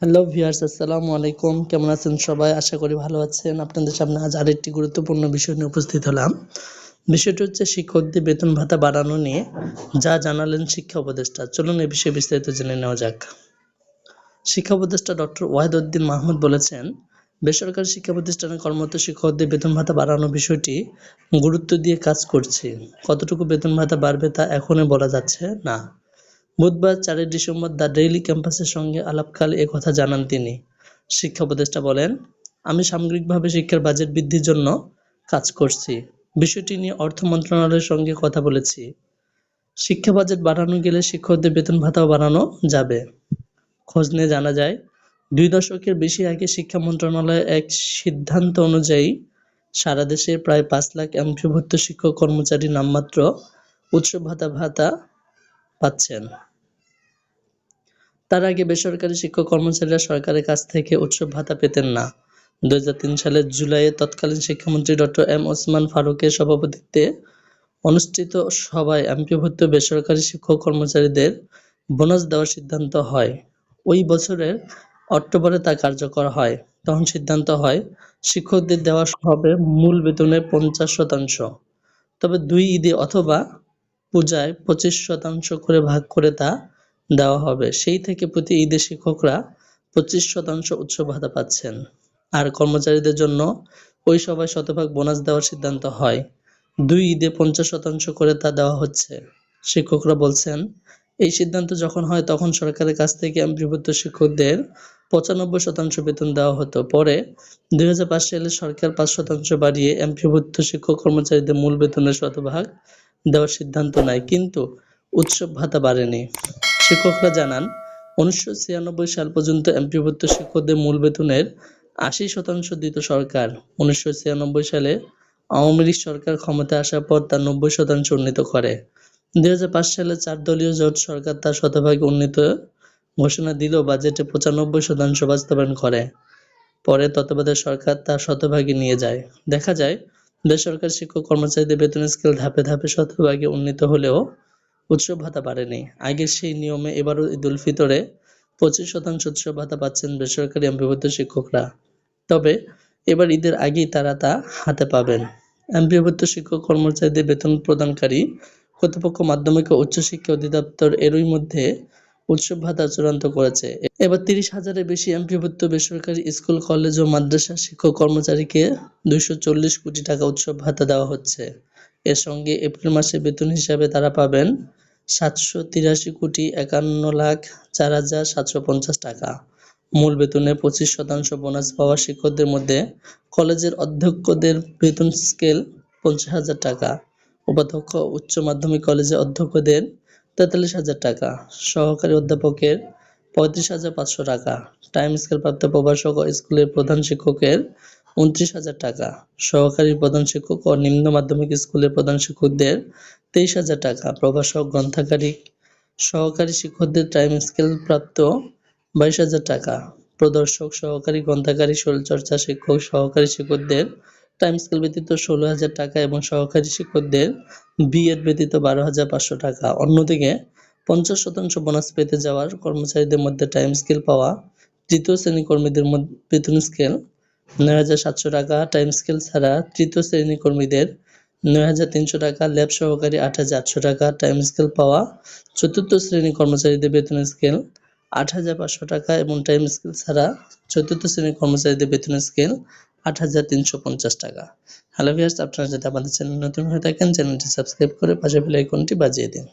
Hello viewers, আসসালামু আলাইকুম। কেমন আছেন সবাই? আশা করি ভালো আছেন। আপনাদের সামনে আজ আরেকটি গুরুত্বপূর্ণ বিষয় নিয়ে উপস্থিত হলাম। বিষয়টি হচ্ছে শিক্ষকদের বেতন ভাতা বাড়ানো নিয়ে যা জানালেন শিক্ষা উপদেষ্টা। চলুন এ বিষয়ে বিস্তারিত জেনে নেওয়া যাক। শিক্ষা উপদেষ্টা ডক্টর ওয়াহিদউদ্দিন মাহমুদ বলেছেন, বেসরকারি শিক্ষা প্রতিষ্ঠানে কর্মরত শিক্ষকদের বেতন ভাতা বাড়ানোর বিষয়টি গুরুত্ব দিয়ে কাজ করছি। কতটুকু বেতন ভাতা বাড়বে তা এখনই বলা যাচ্ছে না। বুধবার ৪ ডিসেম্বর দ্য ডেইলি ক্যাম্পাসের সঙ্গে আলাপকালে এ কথা জানান তিনি। শিক্ষা উপদেষ্টা বলেন, আমি সামগ্রিকভাবে শিক্ষার বাজেট বৃদ্ধির জন্য কাজ করছি। বিষয়টি নিয়ে অর্থ মন্ত্রণালয়ের সঙ্গে কথা বলেছি। শিক্ষা বাজেট বাড়ানো গেলে শিক্ষকদের বেতন ভাতাও বাড়ানো যাবে। খোঁজ নিয়ে জানা যায়, ২ দশকের বেশি আগে শিক্ষা মন্ত্রণালয়ের এক সিদ্ধান্ত অনুযায়ী সারা দেশে প্রায় ৫ লাখ এমপিওভুক্ত শিক্ষক কর্মচারী নামমাত্র উৎসব ভাতা পাচ্ছেন। তার আগে বেসরকারি শিক্ষক কর্মচারীরা সরকারের কাছ থেকে উৎসব ভাতা পেতেন না। ২০০৩ সালের জুলাইয়ে তৎকালীন শিক্ষামন্ত্রী ডক্টর এম ওসমান ফারুকের সভাপতিত্বে অনুষ্ঠিত সভায় এমপিওভুক্ত বেসরকারি শিক্ষক কর্মচারীদের বোনাস দেওয়ার সিদ্ধান্ত হয়। ওই বছরের অক্টোবরে তা কার্যকর হয়। তখন সিদ্ধান্ত হয়, শিক্ষকদের দেওয়া হবে মূল বেতনের ৫০%, তবে ২ ঈদে অথবা পূজায় ২৫% করে ভাগ করে তা দেওয়া হবে। সেই থেকে প্রতি ঈদে শিক্ষকরা ২৫% উৎসব ভাতা পাচ্ছেন। আর কর্মচারীদের জন্য ওই সভায় শতভাগ বোনাস দেওয়ার সিদ্ধান্ত হয়। ২ ঈদে ৫০% করে তা দেওয়া হচ্ছে। শিক্ষকরা বলছেন, এই সিদ্ধান্ত যখন হয় তখন সরকারের কাছ থেকে এমপিওভুক্ত শিক্ষকদের ৯৫% বেতন দেওয়া হতো। পরে ২০০৫ সালে সরকার ৫% বাড়িয়ে এমপিওভুক্ত শিক্ষক কর্মচারীদের মূল বেতনের শতভাগ দেওয়ার সিদ্ধান্ত নেয়, কিন্তু উৎসব ভাতা বাড়েনি। শিক্ষকরা জানান, ১৯৯৬ সাল পর্যন্ত এমপিওভুক্ত শিক্ষকদের মূল বেতনের ৮০% দিত সরকার। ১৯৯৬ সালে আওয়ামী লীগ সরকার ক্ষমতায় আসার পর তা ৯০% উন্নীত করে। ২০০৫ সালে ৪ দলীয় জোট সরকার তার শতভাগ উন্নীত ঘোষণা দিলেও বাজেটে ৯৫% বাস্তবায়ন করে। পরে তত্ত্বাবধায়ক সরকার তা শতভাগে নিয়ে যায়। দেখা যায়, বেসরকারি শিক্ষক কর্মচারীদের বেতন স্কেল ধাপে ধাপে শতভাগে উন্নীত হলেও উৎসব ভাতা বাড়েনি। আগের সেই নিয়মে এবারও ঈদুল ফিতরে ২৫% উৎসব ভাতা পাচ্ছেন বেসরকারি এমপিওভুক্ত শিক্ষকরা। তবে এবার ঈদের আগেই তারা তা হাতে পাবেন। এমপিওভুক্ত শিক্ষক কর্মচারীদের বেতন প্রদানকারী কর্তৃপক্ষ মাধ্যমিক ও উচ্চশিক্ষা অধিদপ্তর এরই মধ্যে উৎসব ভাতা চূড়ান্ত করেছে। এবার ৩০,০০০-এর বেশি এমপিওভুক্ত বেসরকারি স্কুল, কলেজ ও মাদ্রাসার শিক্ষক কর্মচারীকে ২৪০ কোটি টাকা উৎসব ভাতা দেওয়া হচ্ছে। এর সঙ্গে এপ্রিল মাসের বেতন হিসাবে তারা পাবেন ৭৮৩,৫৪,৪,৭৫০ টাকা। মূল বেতনের ২৫% বোনাস পাওয়া শিক্ষকদের মধ্যে কলেজের অধ্যক্ষদের বেতন স্কেল ৫০,০০০ টাকা, উপাধ্যক্ষ উচ্চ মাধ্যমিক কলেজের অধ্যক্ষদের ৪৩,০০০ টাকা, সহকারী অধ্যাপকের ৩৫,৫০০ টাকা, টাইম স্কেল প্রাপ্ত প্রভাষক ও স্কুলের প্রধান শিক্ষকের ২৯,০০০ টাকা, সহকারী প্রধান শিক্ষক ও নিম্ন মাধ্যমিক স্কুলের প্রধান শিক্ষকদের ২৩,০০০ টাকা, প্রভাষক, গ্রন্থাগারিক সহকারী শিক্ষকদের টাইম স্কেল প্রাপ্ত ২২,০০০ টাকা, প্রদর্শক, সহকারী গ্রন্থাগারিক শরীরচর্চা শিক্ষক সহকারী শিক্ষকদের টাইম স্কেল ব্যতীত ১৬,০০০ টাকা এবং সহকারী শিক্ষকদের বিএড ব্যতীত ১২,৫০০ টাকা। অন্যদিকে ৫০% বোনাস পেতে যাওয়ার কর্মচারীদের মধ্যে টাইম স্কেল পাওয়া তৃতীয় শ্রেণী কর্মীদের বেতন স্কেল ৯,৭০০ টাকা, টাইম স্কেল ছাড়া তৃতীয় শ্রেণী কর্মীদের ৯,৩০০ টাকা, ল্যাব সহকারী ৮,৮০০ টাকা, টাইম স্কেল পাওয়া চতুর্থ শ্রেণী কর্মচারীদের বেতন স্কেল ৮,৫০০ টাকা এবং টাইম স্কেল ছাড়া চতুর্থ শ্রেণীর কর্মচারীদের বেতন স্কেল ৮,৩৫০ টাকা। হ্যালো ভিউয়ার্স, আপনারা যদি আমাদের চ্যানেল নতুন হয়ে থাকেন চ্যানেলটি সাবস্ক্রাইব করে পাশের বেল আইকনটি বাজিয়ে দিন।